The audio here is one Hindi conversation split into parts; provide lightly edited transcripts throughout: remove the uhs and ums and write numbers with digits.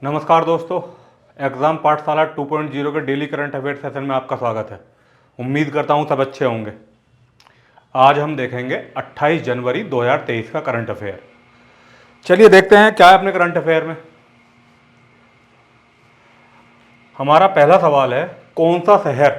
नमस्कार दोस्तों, एग्ज़ाम पाठशाला 2.0 के डेली करंट अफेयर सेशन में आपका स्वागत है। उम्मीद करता हूँ सब अच्छे होंगे। आज हम देखेंगे 28 जनवरी 2023 का करंट अफेयर। चलिए देखते हैं क्या है अपने करंट अफेयर में। हमारा पहला सवाल है, कौन सा शहर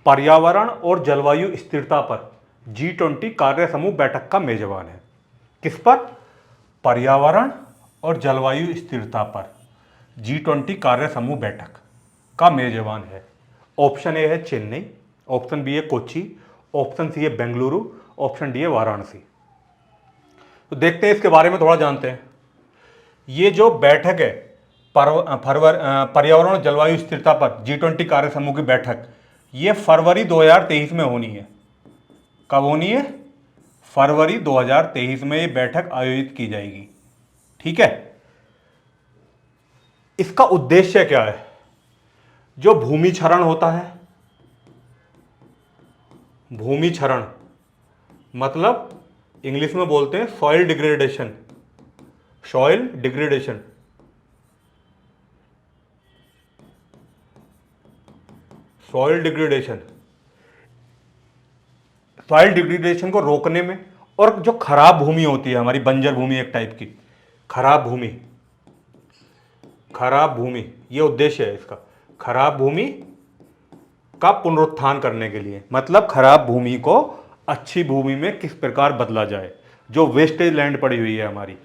पर्यावरण और जलवायु स्थिरता पर G20 कार्य समूह बैठक का मेजबान है? किस पर? पर्यावरण और जलवायु स्थिरता पर G20 कार्य समूह बैठक का मेजबान है। ऑप्शन ए है चेन्नई, ऑप्शन बी है कोच्चि, ऑप्शन सी है बेंगलुरु, ऑप्शन डी है वाराणसी। तो देखते हैं इसके बारे में थोड़ा जानते हैं। ये जो बैठक है पर्यावरण और जलवायु स्थिरता पर G20 कार्य समूह की बैठक, ये फरवरी 2023 में होनी है। कब होनी है? फरवरी 2023 में ये बैठक आयोजित की जाएगी। ठीक है। इसका उद्देश्य क्या है? जो भूमि क्षरण होता है, भूमि क्षरण मतलब इंग्लिश में बोलते हैं soil degradation, soil degradation. Soil degradation, soil degradation को रोकने में, और जो खराब भूमि होती है हमारी, बंजर भूमि एक टाइप की, खराब भूमि, खराब भूमि, ये उद्देश्य है इसका। खराब भूमि का पुनरुत्थान करने के लिए, मतलब खराब भूमि को अच्छी भूमि में किस प्रकार बदला जाए। जो वेस्टेज लैंड पड़ी हुई है हमारी,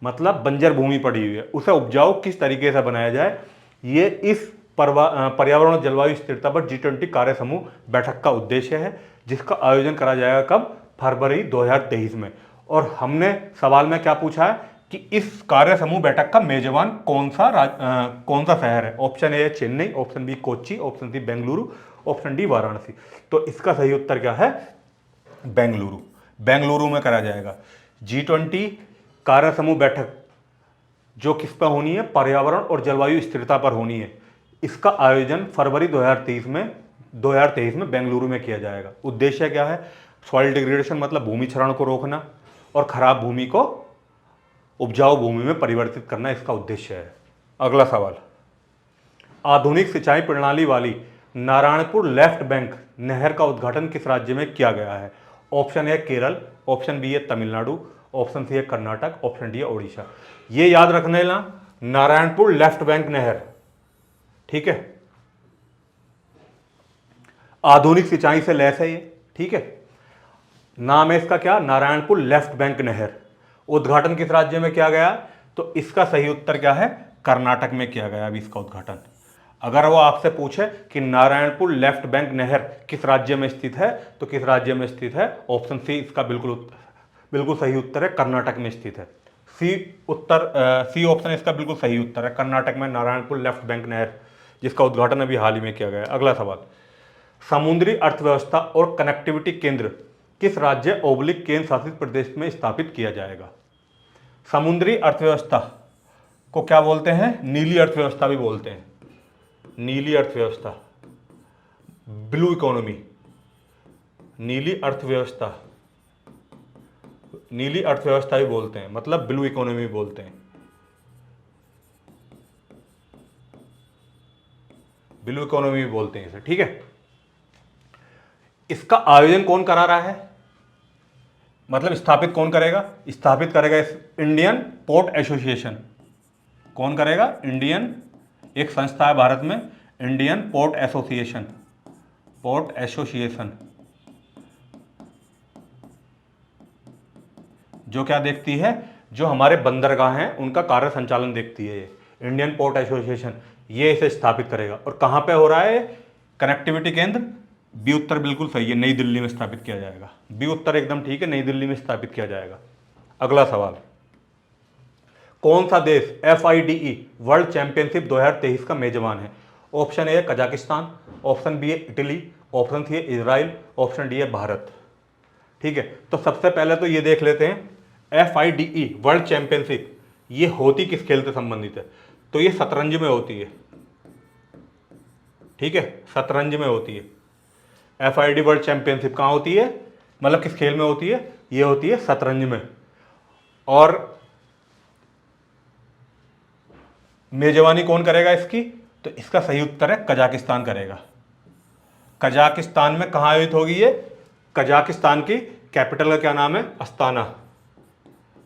मतलब बंजर भूमि पड़ी हुई है, उसे उपजाऊ किस तरीके से बनाया जाए, ये इस पर्यावरण और जलवायु स्थिरता पर G20 कार्य समूह बैठक का उद्देश्य है, जिसका आयोजन करा जाएगा कब? फरवरी 2023 में। और हमने सवाल में क्या पूछा है कि इस कार्य समूह बैठक का मेजबान कौन सा शहर है? ऑप्शन ए है Chennai, option B Kochi, option C Bengaluru, option D Varanasi. तो इसका सही उत्तर क्या है? बेंगलुरु। बेंगलुरु में करा जाएगा G20 कार्य समूह बैठक, जो किस पर होनी है? पर्यावरण और जलवायु स्थिरता पर होनी है। इसका आयोजन फरवरी 2023 में बेंगलुरु में किया जाएगा। उद्देश्य क्या है? सॉइल डिग्रेडेशन मतलब भूमि क्षरण को रोकना और खराब भूमि को उपजाऊ भूमि में परिवर्तित करना, इसका उद्देश्य है। अगला सवाल, आधुनिक सिंचाई प्रणाली वाली नारायणपुर लेफ्ट बैंक नहर का उद्घाटन किस राज्य में किया गया है? Option A Kerala, option B है तमिलनाडु, ऑप्शन सी है कर्नाटक, ऑप्शन डी है ओडिशा। ये याद रखने ना, नारायणपुर लेफ्ट बैंक नहर, ठीक है, आधुनिक सिंचाई से लैस है ये। ठीक है, नाम है इसका क्या? नारायणपुर लेफ्ट बैंक नहर। उद्घाटन किस राज्य में किया गया? तो इसका सही उत्तर क्या है? कर्नाटक में किया गया अभी इसका उद्घाटन। अगर वो आपसे पूछे कि नारायणपुर लेफ्ट बैंक नहर किस राज्य में स्थित है, तो किस राज्य में स्थित है? ऑप्शन सी इसका बिल्कुल सही उत्तर है, कर्नाटक में स्थित है। सी ऑप्शन इसका बिल्कुल सही उत्तर है, कर्नाटक में नारायणपुर लेफ्ट बैंक नहर, जिसका उद्घाटन अभी हाल ही में किया गया। अगला सवाल, समुद्री अर्थव्यवस्था और कनेक्टिविटी केंद्र किस राज्य ओब्लिक केंद्र शासित प्रदेश में स्थापित किया जाएगा? समुद्री अर्थव्यवस्था को क्या बोलते हैं? नीली अर्थव्यवस्था भी बोलते हैं। नीली अर्थव्यवस्था, ब्लू इकोनॉमी, नीली अर्थव्यवस्था, नीली अर्थव्यवस्था भी बोलते हैं, मतलब ब्लू इकोनॉमी भी बोलते हैं। ब्लू इकोनॉमी भी बोलते हैं इसे। ठीक है, इसका आयोजन कौन करा रहा है, मतलब स्थापित कौन करेगा? स्थापित करेगा इंडियन पोर्ट एसोसिएशन। कौन करेगा? इंडियन, एक संस्था है भारत में, Indian port association. Port association जो क्या देखती है? जो हमारे बंदरगाह हैं उनका कार्य संचालन देखती है। इंडियन पोर्ट एसोसिएशन ये इसे स्थापित करेगा। और कहां पे हो रहा है कनेक्टिविटी केंद्र? बी उत्तर बिल्कुल सही है, नई दिल्ली में स्थापित किया जाएगा। बी उत्तर एकदम ठीक है, नई दिल्ली में स्थापित किया जाएगा। अगला सवाल, कौन सा देश FIDE वर्ल्ड चैंपियनशिप 2023 का मेजबान है? ऑप्शन ए है कजाकिस्तान, ऑप्शन बी है इटली, ऑप्शन सी है इजराइल, ऑप्शन डी है भारत। ठीक है, तो सबसे पहले तो ये देख लेते हैं FIDE वर्ल्ड चैंपियनशिप ये होती किस खेल से संबंधित है? तो ये शतरंज में होती है। ठीक है, शतरंज में होती है। FIDE वर्ल्ड चैंपियनशिप कहाँ होती है, मतलब किस खेल में होती है? ये होती है शतरंज में। और मेजबानी कौन करेगा इसकी? तो इसका सही उत्तर है कजाकिस्तान करेगा। कजाकिस्तान में कहाँ आयोजित होगी ये? कजाकिस्तान की कैपिटल का क्या नाम है? अस्ताना।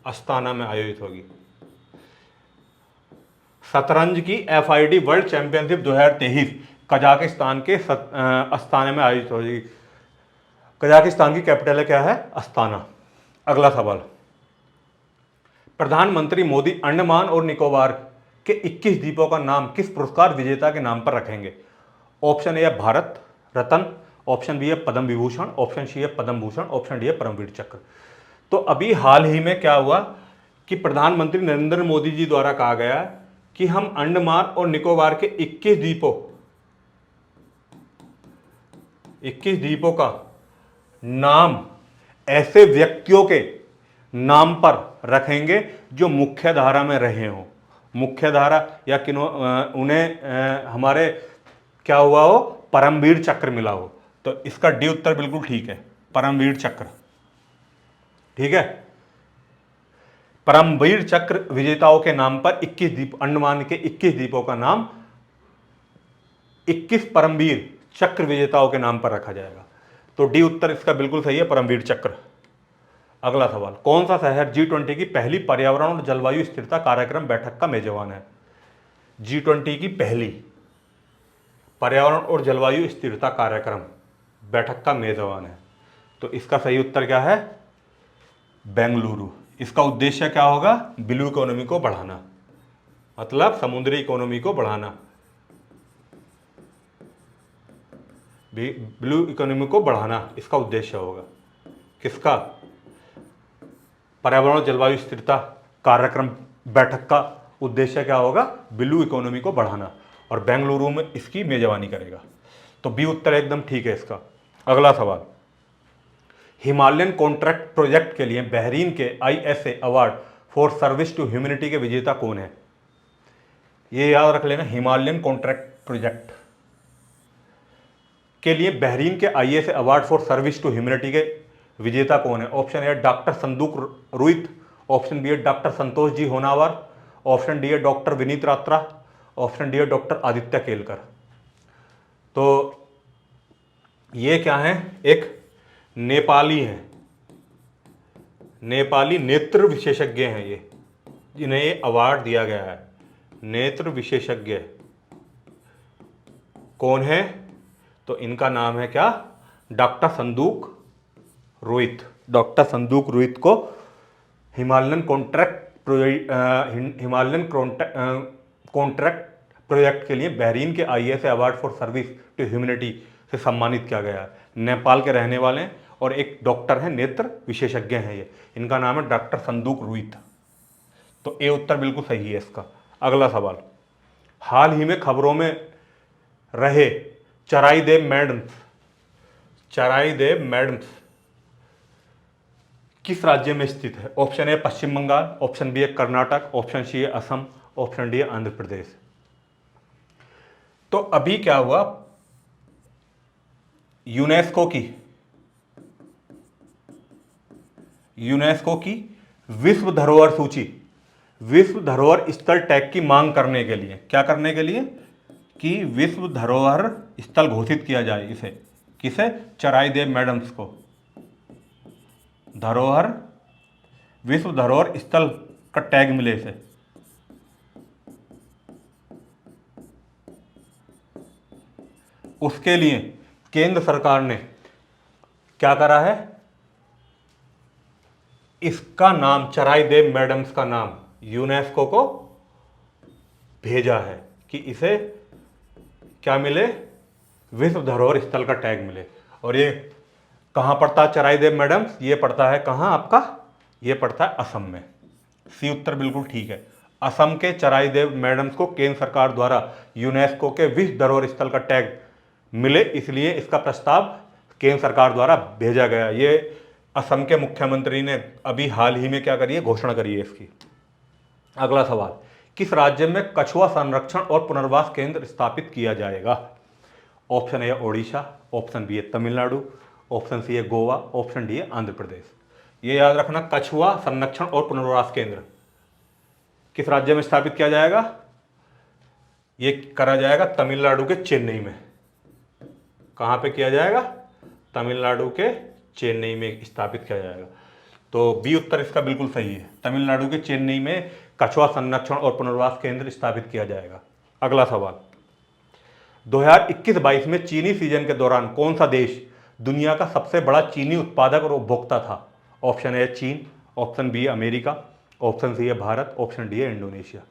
अस्ताना में आयोजित होगी। शतरंज की FID वर्ल्ड चैंपियनशिप 2023 कजाकिस्तान के अस्ताना में आयोजित होगी। कजाकिस्तान की कैपिटल है क्या है? अस्ताना। अगला सवाल, प्रधानमंत्री मोदी अंडमान और निकोबार के 21 द्वीपों का नाम किस पुरस्कार विजेता के नाम पर रखेंगे? ऑप्शन ए है भारत रत्न, ऑप्शन बी है पद्म विभूषण, ऑप्शन सी है पद्म भूषण, ऑप्शन डी है परमवीर चक्र। तो अभी हाल ही में क्या हुआ कि प्रधानमंत्री नरेंद्र मोदी जी द्वारा कहा गया कि हम अंडमान और निकोबार के 21 द्वीपों का नाम ऐसे व्यक्तियों के नाम पर रखेंगे जो मुख्य धारा में रहे हों। मुख्य धारा या उन्हें हमारे क्या हुआ हो? परमवीर चक्र मिला हो। तो इसका डी उत्तर बिल्कुल ठीक है, परमवीर चक्र। ठीक है, परमवीर चक्र विजेताओं के नाम पर 21 द्वीप, अंडमान के 21 द्वीपों का नाम 21 परमवीर चक्र विजेताओं के नाम पर रखा जाएगा। तो डी उत्तर इसका बिल्कुल सही है, परमवीर चक्र। अगला सवाल, कौन सा शहर G20 की पहली पर्यावरण और जलवायु स्थिरता कार्यक्रम बैठक का मेजबान है? G20 की पहली पर्यावरण और जलवायु स्थिरता कार्यक्रम बैठक का मेजबान है। तो इसका सही उत्तर क्या है? बेंगलुरु। इसका उद्देश्य क्या होगा? ब्लू इकोनॉमी को बढ़ाना, मतलब समुद्री इकोनॉमी को बढ़ाना, ब्लू इकोनॉमी को बढ़ाना इसका उद्देश्य होगा। किसका? पर्यावरण और जलवायु स्थिरता कार्यक्रम बैठक का उद्देश्य क्या होगा? ब्लू इकोनॉमी को बढ़ाना, और बेंगलुरु में इसकी मेजबानी करेगा। तो बी उत्तर एकदम ठीक है इसका। अगला सवाल, हिमालयन कॉन्ट्रैक्ट प्रोजेक्ट के लिए बहरीन के ISA award for service to humanity के विजेता कौन है? ये याद रख लेना, हिमालयन कॉन्ट्रैक्ट प्रोजेक्ट के लिए बहरीन के ISA award for service to humanity के विजेता कौन है? Option A doctor Sanduk Ruit, option B है doctor Santosh G Honavar, option D है doctor Vineet Ratra, option D है डॉक्टर आदित्य केलकर। तो ये क्या है? एक नेपाली हैं, नेपाली नेत्र विशेषज्ञ हैं ये, जिन्हें ये अवार्ड दिया गया है। नेत्र विशेषज्ञ कौन है? तो इनका नाम है क्या? डॉक्टर संदूक रोहित। डॉक्टर संदूक रोहित को हिमालयन कॉन्ट्रैक्ट प्रोजेक्ट के लिए बहरीन के ISA award for service to humanity से सम्मानित किया गया है। नेपाल के रहने वाले हैं और एक डॉक्टर हैं, नेत्र विशेषज्ञ हैं ये। इनका नाम है डॉक्टर संदूक रुइत। तो ए उत्तर बिल्कुल सही है इसका। अगला सवाल, हाल ही में खबरों में रहे चराइदेव मैडम्स किस राज्य में स्थित है? Option A Paschim Bangal, option B है कर्नाटक, ऑप्शन सी है असम, ऑप्शन डी है आंध्र प्रदेश। तो अभी क्या हुआ, यूनेस्को की विश्व धरोहर सूची, विश्व धरोहर स्थल टैग की मांग करने के लिए, क्या करने के लिए? कि विश्व धरोहर स्थल घोषित किया जाए इसे। किसे? चराइदेव मैडम्स को धरोहर, विश्व धरोहर स्थल का टैग मिले इसे। उसके लिए केंद्र सरकार ने क्या करा है? इसका नाम, चराइदेव मैडम्स का नाम यूनेस्को को भेजा है कि इसे क्या मिले? विश्व धरोहर स्थल का टैग मिले। और ये कहां पड़ता है चराइदेव मैडम्स? ये पड़ता है कहां आपका? ये पड़ता है असम में। सी उत्तर बिल्कुल ठीक है। असम के चराइदेव मैडम्स को केंद्र सरकार द्वारा यूनेस्को के विश्व धरोहर स्थल का टैग मिले, इसलिए इसका प्रस्ताव केंद्र सरकार द्वारा भेजा गया। ये असम के मुख्यमंत्री ने अभी हाल ही में क्या करी है? घोषणा करी है इसकी। अगला सवाल, किस राज्य में कछुआ संरक्षण और पुनर्वास केंद्र स्थापित किया जाएगा? Option A Odisha, option B है तमिलनाडु, ऑप्शन सी है गोवा, ऑप्शन डी है आंध्र प्रदेश। ये याद रखना, कछुआ संरक्षण और पुनर्वास केंद्र किस राज्य में स्थापित किया जाएगा? ये करा जाएगा तमिलनाडु के चेन्नई में। कहाँ पे किया जाएगा? तमिलनाडु के चेन्नई में स्थापित किया जाएगा। तो बी उत्तर इसका बिल्कुल सही है। तमिलनाडु के चेन्नई में कछुआ संरक्षण और पुनर्वास केंद्र स्थापित किया जाएगा। अगला सवाल, 2021-22 में चीनी सीजन के दौरान कौन सा देश दुनिया का सबसे बड़ा चीनी उत्पादक और उपभोक्ता था? ऑप्शन ए चीन, option B America, option C है भारत, ऑप्शन डी है इंडोनेशिया।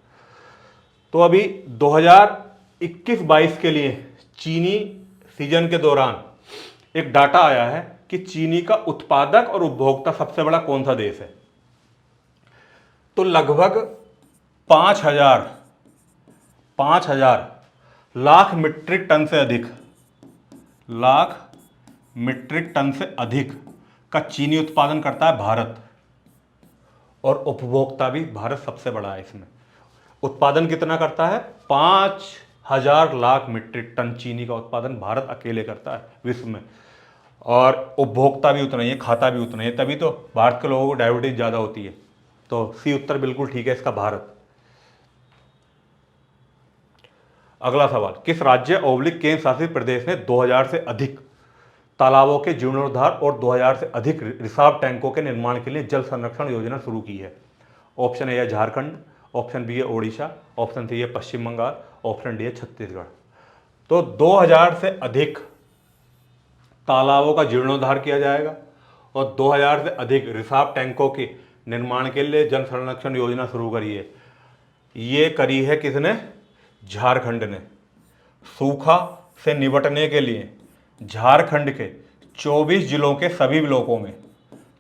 तो अभी 2021-22 के लिए चीनी सीजन के दौरान एक डाटा आया है कि चीनी का उत्पादक और उपभोक्ता सबसे बड़ा कौन सा देश है। तो लगभग 5,000 लाख मीट्रिक टन से अधिक, लाख मीट्रिक टन से अधिक का चीनी उत्पादन करता है भारत, और उपभोक्ता भी भारत सबसे बड़ा है इसमें। उत्पादन कितना करता है? 5,000 लाख मीट्रिक टन चीनी का उत्पादन भारत अकेले करता है विश्व में, और उपभोक्ता भी उतना ही है, खाता भी उतना ही है। तभी तो भारत के लोगों को डायबिटीज ज़्यादा होती है। तो सी उत्तर बिल्कुल ठीक है इसका, भारत। अगला सवाल, किस राज्य ओब्लिक केंद्र शासित प्रदेश ने 2000 से अधिक तालाबों के जीर्णोद्धार और 2000 से अधिक रिसाव टैंकों के निर्माण के लिए जल संरक्षण योजना शुरू की है? ऑप्शन ए है झारखंड, ऑप्शन बी है ओडिशा, ऑप्शन सी है पश्चिम बंगाल, ऑप्शन डी है छत्तीसगढ़। तो 2000 से अधिक तालाबों का जीर्णोद्धार किया जाएगा और 2000 से अधिक रिसाव टैंकों के निर्माण के लिए जल संरक्षण योजना शुरू करी है। ये करी है किसने? झारखंड ने। सूखा से निपटने के लिए झारखंड के 24 जिलों के सभी ब्लॉकों में,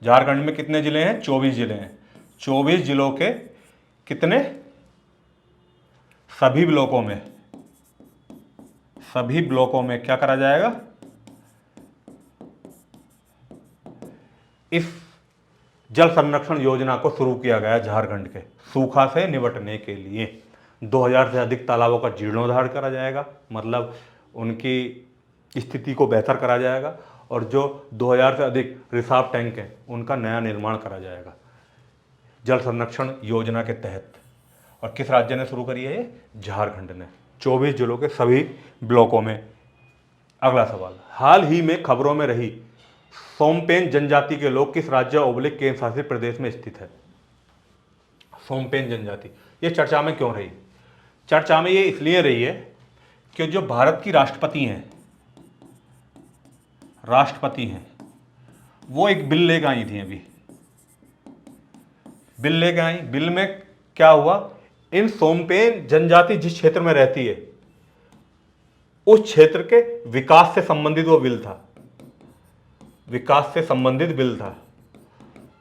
झारखंड में कितने जिले हैं? 24 जिले हैं। 24 जिलों के कितने? सभी ब्लॉकों में क्या करा जाएगा? इस जल संरक्षण योजना को शुरू किया गया झारखंड के सूखा से निपटने के लिए। 2000 से अधिक तालाबों का जीर्णोद्धार करा जाएगा, मतलब उनकी स्थिति को बेहतर करा जाएगा, और जो 2000 से अधिक रिसाव टैंक हैं उनका नया निर्माण करा जाएगा जल संरक्षण योजना के तहत। और किस राज्य ने शुरू करी है ये? झारखंड ने, 24 जिलों के सभी ब्लॉकों में। अगला सवाल, हाल ही में खबरों में रही सोमपेन जनजाति के लोग किस राज्य ओब्लिक केंद्र शासित प्रदेश में स्थित है? सोमपेन जनजाति ये चर्चा में क्यों रही? चर्चा में ये इसलिए रही है कि जो भारत की राष्ट्रपति हैं वो एक बिल लेकर आई थी। अभी बिल लेकर आई। बिल में क्या हुआ? इन सोमपेन जनजाति जिस क्षेत्र में रहती है उस क्षेत्र के विकास से संबंधित वो बिल था, विकास से संबंधित बिल था।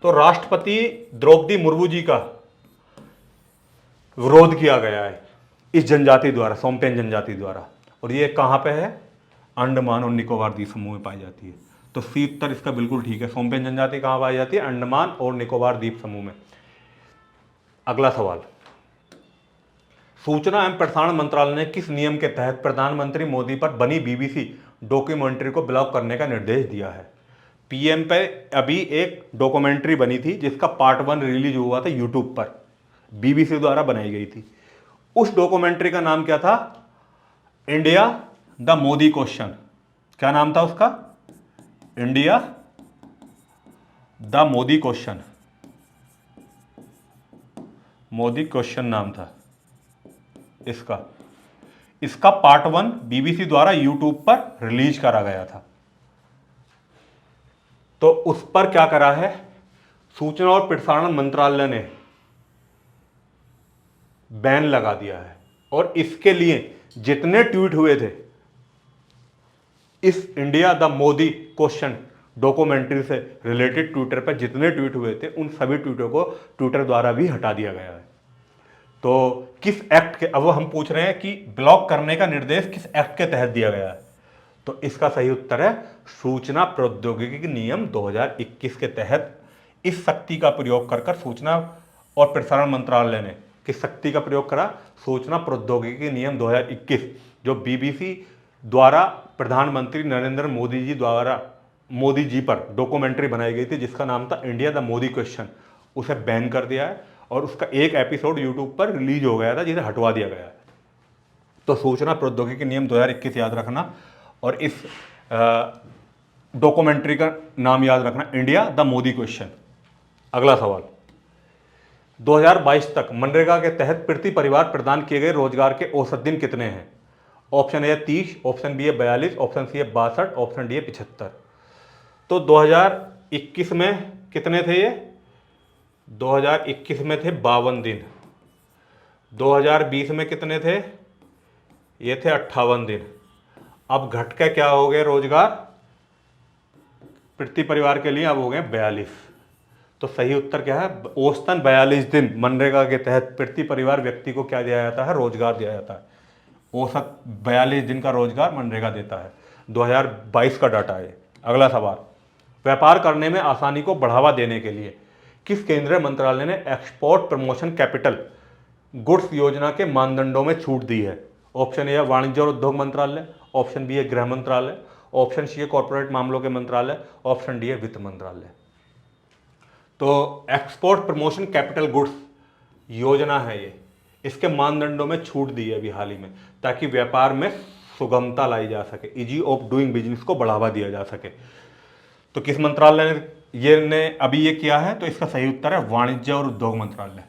तो राष्ट्रपति द्रौपदी मुर्मू जी का विरोध किया गया है इस जनजाति द्वारा, सोमपेन जनजाति द्वारा। और ये कहाँ पे है? अंडमान और निकोबार द्वीप समूह में पाई जाती है। तो सी उत्तर इसका बिल्कुल ठीक है। सोमपेन जनजाति कहाँ पाई जाती है? अंडमान और निकोबार द्वीप समूह में। अगला सवाल, सूचना एवं प्रसारण मंत्रालय ने किस नियम के तहत प्रधानमंत्री मोदी पर बनी बीबीसी डॉक्यूमेंट्री को ब्लॉक करने का निर्देश दिया है? पीएम पे अभी एक डॉक्यूमेंट्री बनी थी जिसका पार्ट 1 रिलीज हुआ था यूट्यूब पर, बीबीसी द्वारा बनाई गई थी। उस डॉक्यूमेंट्री का नाम क्या था? India the Modi question. क्या नाम था उसका? India the Modi question. Modi question नाम था इसका पार्ट 1 बीबीसी द्वारा यूट्यूब पर रिलीज करा गया था। तो उस पर क्या करा है? सूचना और प्रसारण मंत्रालय ने बैन लगा दिया है, और इसके लिए जितने ट्वीट हुए थे इस India the Modi question documentary से रिलेटेड ट्विटर पर जितने ट्वीट हुए थे उन सभी ट्वीटों को ट्विटर द्वारा भी हटा दिया गया है। तो किस एक्ट के, अब हम पूछ रहे हैं कि ब्लॉक करने का निर्देश किस एक्ट के तहत दिया गया है? तो इसका सही उत्तर है सूचना प्रौद्योगिकी नियम 2021 के तहत। इस शक्ति का प्रयोग कर सूचना और प्रसारण मंत्रालय ने किस शक्ति का प्रयोग करा? सूचना प्रौद्योगिकी नियम 2021, जो बीबीसी द्वारा प्रधानमंत्री नरेंद्र मोदी जी पर डॉक्यूमेंट्री बनाई गई थी जिसका नाम था इंडिया द मोदी क्वेश्चन, उसे बैन कर दिया है और उसका एक एपिसोड यूट्यूब पर रिलीज हो गया था जिसे हटवा दिया गया है। तो सूचना प्रौद्योगिकी नियम 2021 याद रखना, और इस डॉक्यूमेंट्री का नाम याद रखना, इंडिया द मोदी क्वेश्चन। अगला सवाल, 2022 तक मनरेगा के तहत प्रति परिवार प्रदान किए गए रोजगार के औसत दिन कितने हैं? ऑप्शन ए 30, ऑप्शन बी है 42, ऑप्शन सी है 62, ऑप्शन डी है 75। तो 2021 में कितने थे ये? 2021 में थे 52 दिन। 2020 में कितने थे? ये थे 58 दिन। अब घट के क्या हो गए रोजगार प्रति परिवार के लिए? अब हो गए 42। तो सही उत्तर क्या है? औसतन 42 दिन मनरेगा के तहत प्रति परिवार व्यक्ति को क्या दिया जाता है? रोजगार दिया जाता है। औसत 42 दिन का रोजगार मनरेगा देता है। 2022 का डाटा है। अगला सवाल, व्यापार करने में आसानी को बढ़ावा देने के लिए किस केंद्रीय मंत्रालय ने एक्सपोर्ट प्रमोशन कैपिटल गुड्स योजना के मानदंडों में छूट दी है? ऑप्शन ए है वाणिज्य और उद्योग मंत्रालय, ऑप्शन बी है गृह मंत्रालय, ऑप्शन सी है कॉर्पोरेट मामलों के मंत्रालय, ऑप्शन डी है वित्त मंत्रालय। तो एक्सपोर्ट प्रमोशन कैपिटल गुड्स योजना है ये, इसके मानदंडों में छूट दी है अभी हाल ही में, ताकि व्यापार में सुगमता लाई जा सके, इजी ऑफ डूइंग बिजनेस को बढ़ावा दिया जा सके। तो किस मंत्रालय ने अभी ये किया है? तो इसका सही उत्तर है वाणिज्य और उद्योग मंत्रालय।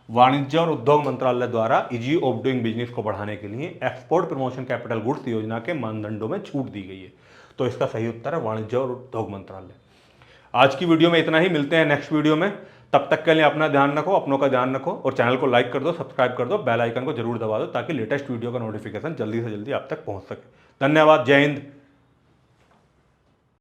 वाणिज्य और उद्योग मंत्रालय द्वारा इजी ऑफ डूइंग बिजनेस को बढ़ाने के लिए एक्सपोर्ट प्रमोशन कैपिटल गुड्स योजना के मानदंडों में छूट दी गई है। तो इसका सही उत्तर है वाणिज्य और उद्योग मंत्रालय। आज की वीडियो में इतना ही, मिलते हैं नेक्स्ट वीडियो में। तब तक के लिए अपना ध्यान रखो, अपनों का ध्यान रखो, और चैनल को लाइक कर दो, सब्सक्राइब कर दो, बेल आइकन को जरूर दबा दो, ताकि लेटेस्ट वीडियो का नोटिफिकेशन जल्दी से जल्दी आप तक पहुंच सके। धन्यवाद। जय हिंद,